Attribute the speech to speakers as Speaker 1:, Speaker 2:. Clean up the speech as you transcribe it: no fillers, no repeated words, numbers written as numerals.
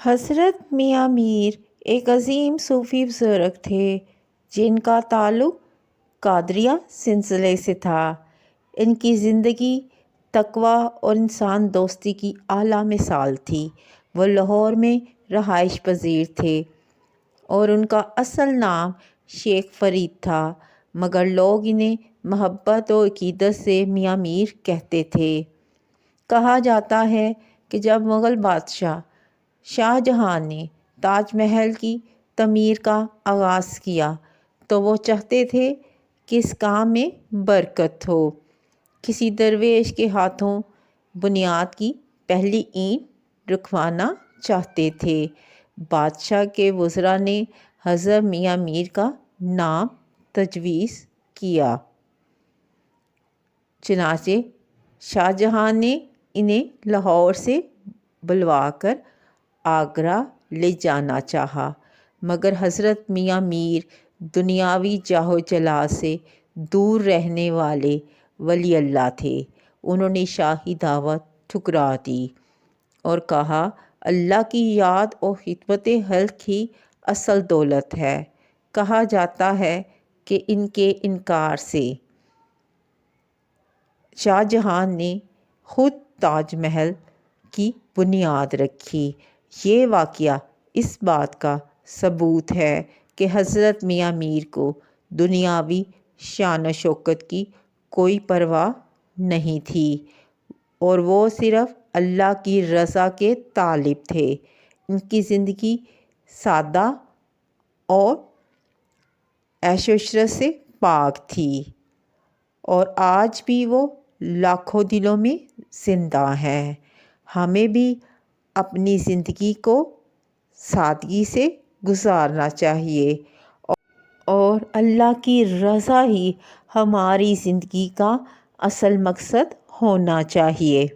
Speaker 1: حضرت میاں میر ایک عظیم صوفی بزرگ تھے جن کا تعلق قادریہ سلسلے سے تھا۔ ان کی زندگی تقویٰ اور انسان دوستی کی اعلیٰ مثال تھی۔ وہ لاہور میں رہائش پذیر تھے اور ان کا اصل نام شیخ فرید تھا، مگر لوگ انہیں محبت و عقیدت سے میاں میر کہتے تھے۔ کہا جاتا ہے کہ جب مغل بادشاہ شاہ جہاں نے تاج محل کی تعمیر کا آغاز کیا تو وہ چاہتے تھے کہ اس کام میں برکت ہو۔ کسی درویش کے ہاتھوں بنیاد کی پہلی اینٹ رکھوانا چاہتے تھے۔ بادشاہ کے وزراء نے حضرت میاں میر کا نام تجویز کیا، چنانچہ شاہ جہاں نے انہیں لاہور سے بلوا کر آگرہ لے جانا چاہا، مگر حضرت میاں میر دنیاوی جاہ و جلال سے دور رہنے والے ولی اللہ تھے۔ انہوں نے شاہی دعوت ٹھکرا دی اور کہا، اللہ کی یاد اور خدمت خلق ہی اصل دولت ہے۔ کہا جاتا ہے کہ ان کے انکار سے شاہ جہاں نے خود تاج محل کی بنیاد رکھی۔ یہ واقعہ اس بات کا ثبوت ہے کہ حضرت میاں میر کو دنیاوی شان و شوکت کی کوئی پرواہ نہیں تھی اور وہ صرف اللہ کی رضا کے طالب تھے۔ ان کی زندگی سادہ اور عیش و عشرت سے پاک تھی اور آج بھی وہ لاکھوں دلوں میں زندہ ہیں۔ ہمیں بھی اپنی زندگی کو سادگی سے گزارنا چاہیے اور اللہ کی رضا ہی ہماری زندگی کا اصل مقصد ہونا چاہیے۔